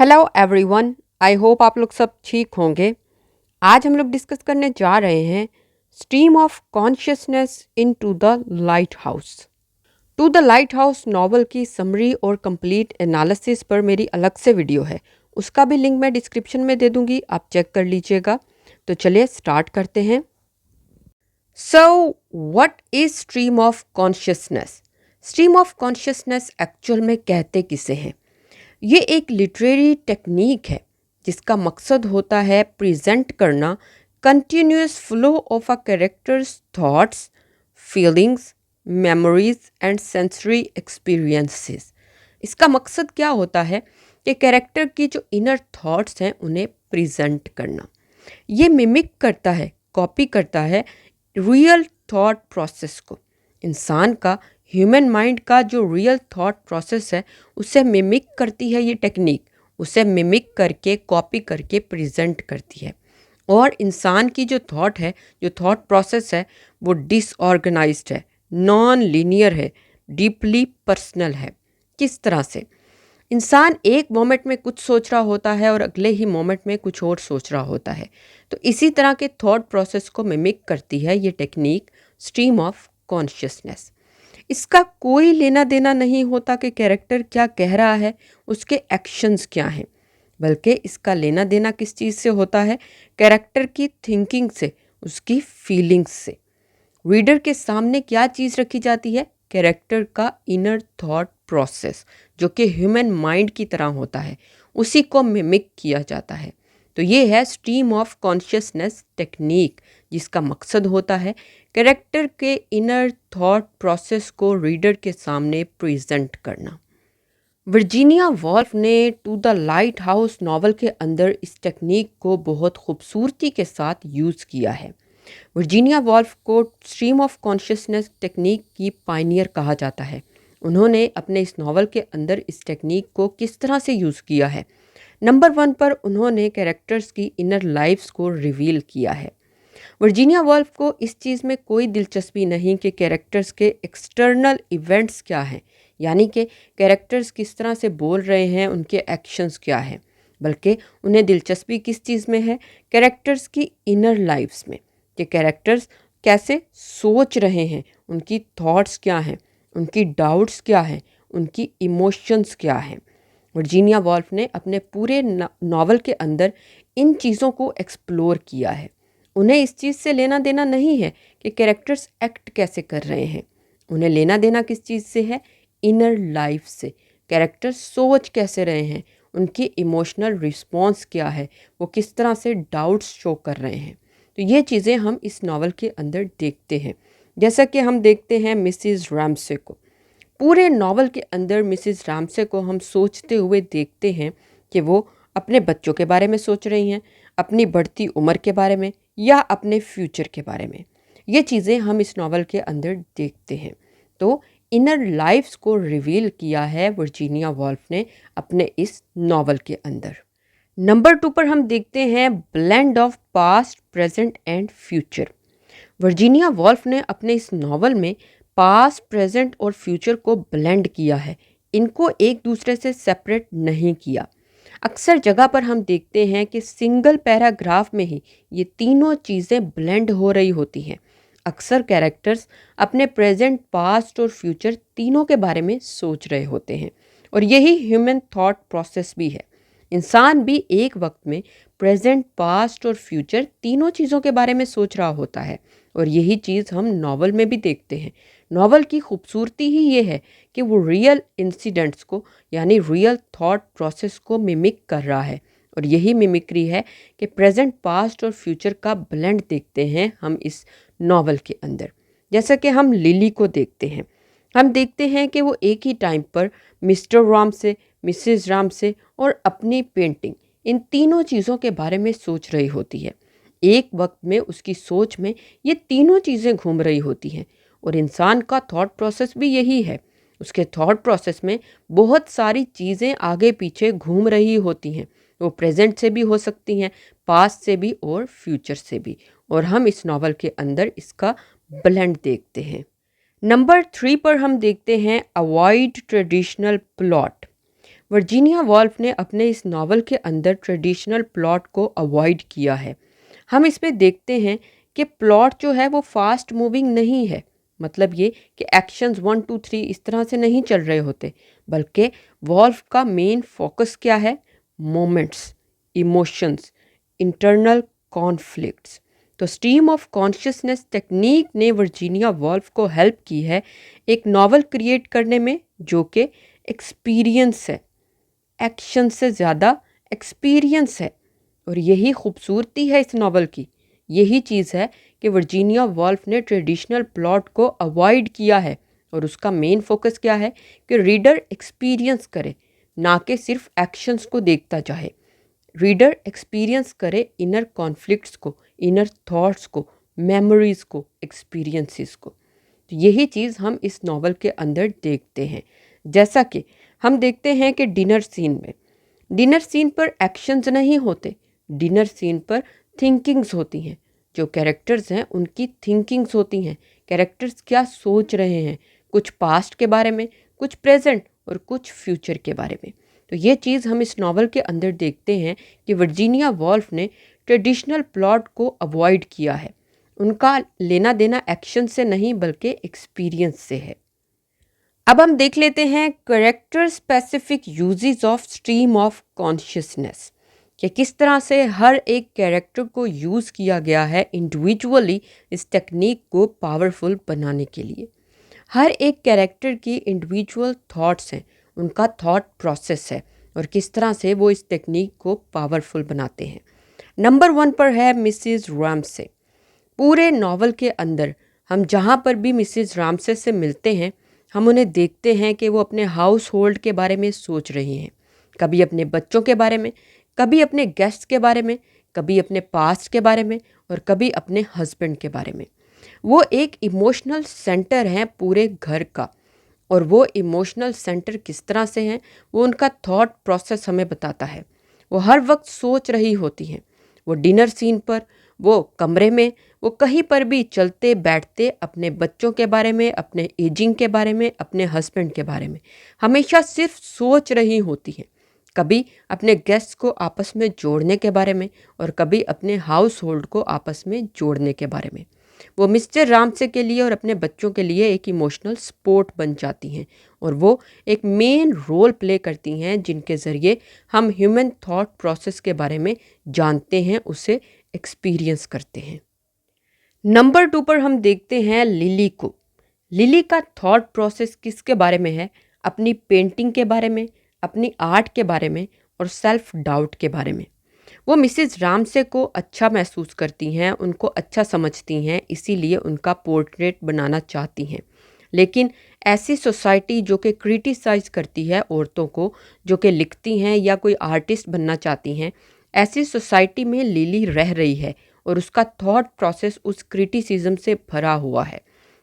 Hello everyone. I hope आप लोग सब ठीक होंगे। आज हम लोग डिस्कस करने जा रहे हैं stream of consciousness in to the lighthouse. To the lighthouse novel की समरी और कंप्लीट एनालिसिस पर मेरी अलग से वीडियो है, उसका भी लिंक मैं डिस्क्रिप्शन में दे दूंगी, आप चेक कर लीजिएगा। तो चलिए स्टार्ट करते हैं। So what is stream of consciousness? Stream of consciousness actual में कहते किसे हैं? ये एक लिटरेरी टेक्निक है जिसका मकसद होता है प्रेजेंट करना continuous flow of a characters thoughts, feelings, memories and sensory experiences. इसका मकसद क्या होता है कि कैरेक्टर की जो इनर थॉट्स हैं उन्हें प्रेजेंट करना। ये मिमिक करता है, कॉपी करता है रियल थॉट प्रोसेस को। इंसान का, ह्यूमन माइंड का जो रियल थॉट प्रोसेस है उसे मिमिक करती है ये टेक्निक। उसे मिमिक करके, कॉपी करके प्रेजेंट करती है। और इंसान की जो थॉट है, जो थॉट प्रोसेस है, वो डिसऑर्गेनाइज्ड है, नॉन लीनियर है, डीपली पर्सनल है। किस तरह से? इंसान एक मोमेंट में कुछ सोच रहा होता है और अगले ही मोमेंट में कुछ और सोच रहा होता है। तो इसी तरह के थॉट प्रोसेस को मिमिक करती है ये टेक्निक स्ट्रीम ऑफ कॉन्शियसनेस। इसका कोई लेना देना नहीं होता कि कैरेक्टर क्या कह रहा है, उसके एक्शंस क्या हैं, बल्कि इसका लेना देना किस चीज़ से होता है? कैरेक्टर की थिंकिंग से, उसकी फीलिंग्स से। रीडर के सामने क्या चीज़ रखी जाती है? कैरेक्टर का इनर थॉट प्रोसेस, जो कि ह्यूमन माइंड की तरह होता है, उसी को मिमिक किया जाता है। तो ये है स्ट्रीम ऑफ कॉन्शियसनेस टेक्निक, जिसका मकसद होता है कैरेक्टर के इनर थॉट प्रोसेस को रीडर के सामने प्रेजेंट करना। वर्जीनिया वॉल्फ ने to the lighthouse novel के अंदर इस टेक्निक को बहुत खूबसूरती के साथ यूज़ किया है। वर्जीनिया वॉल्फ को स्ट्रीम ऑफ कॉन्शियसनेस टेक्निक की पायनियर कहा जाता है। उन्होंने अपने इस नावल के अंदर इस टेक्निक को किस तरह से यूज़ किया है? नंबर 1 पर उन्होंने कैरेक्टर्स की इनर लाइफ्स को रिवील किया है। वर्जीनिया वॉल्फ को इस चीज़ में कोई दिलचस्पी नहीं कि कैरेक्टर्स के एक्सटर्नल इवेंट्स क्या हैं, यानी कि कैरेक्टर्स किस तरह से बोल रहे हैं, उनके एक्शंस क्या हैं, बल्कि उन्हें दिलचस्पी किस चीज़ में है? कैरेक्टर्स की इनर लाइफ्स में, कि कैरेक्टर्स कैसे सोच रहे हैं, उनकी थॉट्स क्या हैं, उनकी डाउट्स क्या हैं, उनकी इमोशंस क्या हैं। वर्जीनिया वॉल्फ ने अपने पूरे नावल के अंदर इन चीज़ों को एक्सप्लोर किया है। उन्हें इस चीज़ से लेना देना नहीं है कि कैरेक्टर्स एक्ट कैसे कर रहे हैं। उन्हें लेना देना किस चीज़ से है? इनर लाइफ से। कैरेक्टर्स सोच कैसे रहे हैं, उनकी इमोशनल रिस्पॉन्स क्या है, वो किस तरह से डाउट्स शो कर रहे हैं। तो ये चीज़ें हम इस नावल के अंदर देखते हैं। जैसा कि हम देखते हैं मिसिज रैमसे को, पूरे नावल के अंदर मिसिज रैमसे को हम सोचते हुए देखते हैं कि वो अपने बच्चों के बारे में सोच रही हैं, अपनी बढ़ती उम्र के बारे में, या अपने फ्यूचर के बारे में। ये चीज़ें हम इस नावल के अंदर देखते हैं। तो इनर लाइफ्स को रिवील किया है वर्जीनिया वॉल्फ ने अपने इस नावल के अंदर। नंबर 2 पर हम देखते हैं blend of past, present and future. Virginia Woolf ने अपने इस नावल में पास्ट, प्रेजेंट और फ्यूचर को ब्लेंड किया है। इनको एक दूसरे से सेपरेट नहीं किया। अक्सर जगह पर हम देखते हैं कि सिंगल पैराग्राफ में ही ये तीनों चीज़ें ब्लेंड हो रही होती हैं। अक्सर कैरेक्टर्स अपने प्रेजेंट, पास्ट और फ्यूचर तीनों के बारे में सोच रहे होते हैं, और यही ह्यूमन थॉट प्रोसेस भी है। इंसान भी एक वक्त में प्रेजेंट, पास्ट और फ्यूचर तीनों चीज़ों के बारे में सोच रहा होता है, और यही चीज़ हम नावल में भी देखते हैं। नावल की खूबसूरती ही ये है कि वो रियल इंसिडेंट्स को, यानी रियल थॉट प्रोसेस को मिमिक कर रहा है, और यही मिमिक्री है कि प्रेजेंट, पास्ट और फ्यूचर का ब्लेंड देखते हैं हम इस नावल के अंदर। जैसा कि हम लिली को देखते हैं, हम देखते हैं कि वो एक ही टाइम पर मिस्टर राम से, मिसेस राम से और अपनी पेंटिंग, इन तीनों चीज़ों के बारे में सोच रही होती है। एक वक्त में उसकी सोच में ये तीनों चीज़ें घूम रही होती हैं, और इंसान का थॉट प्रोसेस भी यही है। उसके थॉट प्रोसेस में बहुत सारी चीज़ें आगे पीछे घूम रही होती हैं। वो प्रेजेंट से भी हो सकती हैं, पास्ट से भी और फ्यूचर से भी, और हम इस नावल के अंदर इसका ब्लेंड देखते हैं। नंबर 3 पर हम देखते हैं avoid traditional plot. Virginia Woolf ने अपने इस नावल के अंदर ट्रेडिशनल प्लॉट को अवॉइड किया है। हम इसमें देखते हैं कि प्लॉट जो है वो फास्ट मूविंग नहीं है, मतलब ये कि एक्शंस 1 2 3 इस तरह से नहीं चल रहे होते, बल्कि वॉल्फ का मेन फोकस क्या है? Moments, emotions, internal conflicts. तो स्ट्रीम ऑफ कॉन्शियसनेस टेक्निक ने वर्जीनिया वॉल्फ को हेल्प की है एक नावल क्रिएट करने में जो कि एक्सपीरियंस है, एक्शन से ज़्यादा एक्सपीरियंस है। और यही खूबसूरती है इस नावल की, यही चीज़ है कि वर्जीनिया वॉल्फ ने ट्रेडिशनल प्लॉट को अवॉइड किया है और उसका मेन फोकस क्या है कि रीडर एक्सपीरियंस करे, ना कि सिर्फ एक्शंस को देखता चाहे। रीडर एक्सपीरियंस करे इनर कॉन्फ्लिक्ट्स को, इनर थॉट्स को, मेमोरीज़ को, एक्सपीरियंसेस को। तो यही चीज़ हम इस नावल के अंदर देखते हैं। जैसा कि हम देखते हैं कि डिनर सीन पर एक्शंस नहीं होते, डिनर सीन पर थिंकिंग्स होती हैं। जो कैरेक्टर्स हैं उनकी थिंकिंग्स होती हैं, कैरेक्टर्स क्या सोच रहे हैं, कुछ पास्ट के बारे में, कुछ प्रेजेंट और कुछ फ्यूचर के बारे में। तो ये चीज़ हम इस नावल के अंदर देखते हैं कि वर्जीनिया वॉल्फ ने ट्रेडिशनल प्लॉट को अवॉइड किया है। उनका लेना देना एक्शन से नहीं बल्कि एक्सपीरियंस से है। अब हम देख लेते हैं character specific uses of stream of consciousness, कि किस तरह से हर एक कैरेक्टर को यूज़ किया गया है इंडिविजुअली इस टेक्निक को पावरफुल बनाने के लिए। हर एक कैरेक्टर की इंडिविजुअल थॉट्स हैं, उनका थॉट प्रोसेस है और किस तरह से वो इस टेक्निक को पावरफुल बनाते हैं। नंबर 1 पर है मिसिज रामसे। पूरे नावल के अंदर हम जहाँ पर भी मिसिज रामसे से मिलते हैं, हम उन्हें देखते हैं कि वो अपने हाउस होल्ड के बारे में सोच रही हैं, कभी अपने बच्चों के बारे में, कभी अपने गेस्ट के बारे में, कभी अपने पास्ट के बारे में और कभी अपने हस्बैंड के बारे में। वो एक इमोशनल सेंटर हैं पूरे घर का, और वो इमोशनल सेंटर किस तरह से हैं वो उनका थॉट प्रोसेस हमें बताता है। वो हर वक्त सोच रही होती हैं, वो डिनर सीन पर, वो कमरे में, वो कहीं पर भी चलते बैठते अपने बच्चों के बारे में, अपने एजिंग के बारे में, अपने हस्बैंड के बारे में हमेशा सिर्फ सोच रही होती हैं। कभी अपने गेस्ट को आपस में जोड़ने के बारे में और कभी अपने हाउस होल्ड को आपस में जोड़ने के बारे में। वो मिस्टर रामसे के लिए और अपने बच्चों के लिए एक इमोशनल सपोर्ट बन जाती हैं और वो एक मेन रोल प्ले करती हैं जिनके ज़रिए हम ह्यूमन थॉट प्रोसेस के बारे में जानते हैं, उसे एक्सपीरियंस करते हैं। नंबर 2 पर हम देखते हैं लिली को। लिली का थॉट प्रोसेस किसके बारे में है? अपनी पेंटिंग के बारे में, अपनी आर्ट के बारे में और सेल्फ डाउट के बारे में। वो मिसेस रामसे को अच्छा महसूस करती हैं, उनको अच्छा समझती हैं, इसीलिए उनका पोर्ट्रेट बनाना चाहती हैं। लेकिन ऐसी सोसाइटी जो कि क्रिटिसाइज़ करती है औरतों को जो कि लिखती हैं या कोई आर्टिस्ट बनना चाहती हैं, ऐसी सोसाइटी में लिली रह रही है और उसका थॉट प्रोसेस उस क्रिटिसिज्म से भरा हुआ है।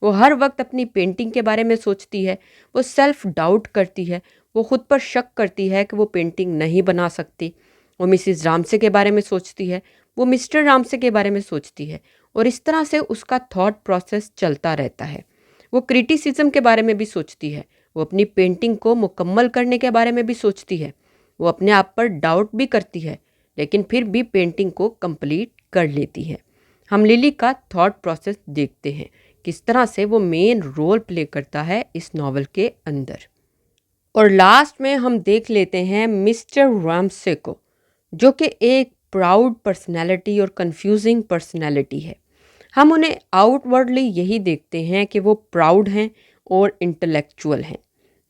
वो हर वक्त अपनी पेंटिंग के बारे में सोचती है, वो सेल्फ डाउट करती है, वो खुद पर शक करती है कि वो पेंटिंग नहीं बना सकती। वो मिसिज रामसे के बारे में सोचती है, वो मिस्टर रामसे के बारे में सोचती है और इस तरह से उसका थॉट प्रोसेस चलता रहता है। वो क्रिटिसिज्म के बारे में भी सोचती है, वो अपनी पेंटिंग को मुकम्मल करने के बारे में भी सोचती है, वो अपने आप पर डाउट भी करती है, लेकिन फिर भी पेंटिंग को कंप्लीट कर लेती है। हम लिली का थॉट प्रोसेस देखते हैं, किस तरह से वो मेन रोल प्ले करता है इस नावल के अंदर। और लास्ट में हम देख लेते हैं मिस्टर रामसे को, जो कि एक प्राउड पर्सनैलिटी और कंफ्यूजिंग पर्सनैलिटी है। हम उन्हें आउटवर्डली यही देखते हैं कि वो प्राउड हैं और इंटेलेक्चुअल हैं,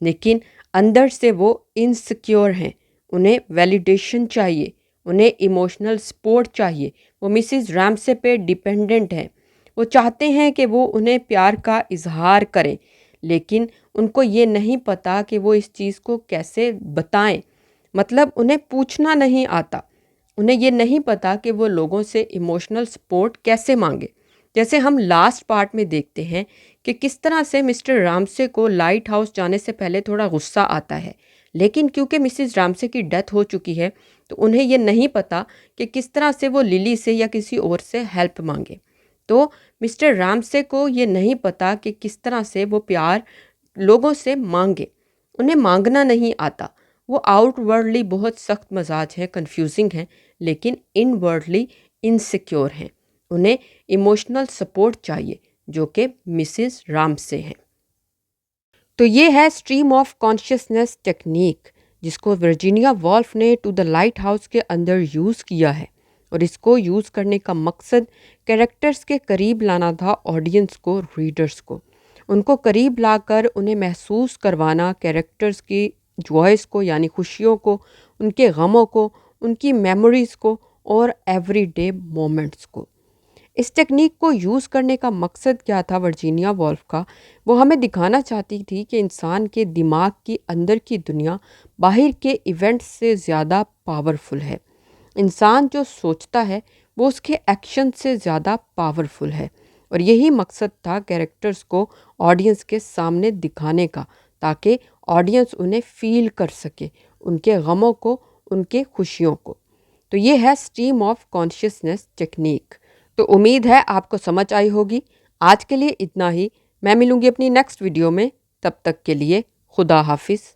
लेकिन अंदर से वो इनसिक्योर हैं। उन्हें वैलिडेशन चाहिए, उन्हें इमोशनल सपोर्ट चाहिए। वो मिसिज रामसे पे डिपेंडेंट हैं। वो चाहते हैं कि वो उन्हें प्यार का इजहार करें, लेकिन उनको ये नहीं पता कि वो इस चीज़ को कैसे बताएं। मतलब उन्हें पूछना नहीं आता, उन्हें ये नहीं पता कि वो लोगों से इमोशनल सपोर्ट कैसे मांगे। जैसे हम लास्ट पार्ट में देखते हैं कि किस तरह से मिस्टर रामसे को लाइट हाउस जाने से पहले थोड़ा गुस्सा आता है, लेकिन क्योंकि मिसिज रामसे की डेथ हो चुकी है तो उन्हें ये नहीं पता कि किस तरह से वो लिली से या किसी और से हेल्प मांगे। तो मिस्टर रामसे को ये नहीं पता कि किस तरह से वो प्यार लोगों से मांगे, उन्हें मांगना नहीं आता। वो आउटवर्डली बहुत सख्त मजाज हैं, कंफ्यूजिंग हैं, लेकिन इनवर्डली इनसिक्योर हैं। उन्हें इमोशनल सपोर्ट चाहिए, जो कि मिसेस रामसे हैं। तो ये है स्ट्रीम ऑफ कॉन्शियसनेस टेक्निक, जिसको वर्जीनिया वॉल्फ ने टू द लाइट हाउस के अंदर यूज़ किया है। और इसको यूज़ करने का मकसद कैरेक्टर्स के करीब लाना था ऑडियंस को, रीडर्स को। उनको करीब लाकर उन्हें महसूस करवाना कैरेक्टर्स की जॉयस को, यानी खुशियों को, उनके गमों को, उनकी मेमोरीज़ को और एवरीडे मोमेंट्स को। इस टेक्निक को यूज़ करने का मकसद क्या था वर्जीनिया वॉल्फ का? वो हमें दिखाना चाहती थी कि इंसान के दिमाग की अंदर की दुनिया बाहर के इवेंट्स से ज़्यादा पावरफुल है। इंसान जो सोचता है वो उसके एक्शन से ज़्यादा पावरफुल है। और यही मकसद था कैरेक्टर्स को ऑडियंस के सामने दिखाने का, ताकि ऑडियंस उन्हें फील कर सके, उनके गमों को, उनके खुशियों को। तो ये है स्ट्रीम ऑफ कॉन्शियसनेस टेक्निक। तो उम्मीद है आपको समझ आई होगी। आज के लिए इतना ही। मैं मिलूँगी अपनी नेक्स्ट वीडियो में। तब तक के लिए खुदा हाफिज़।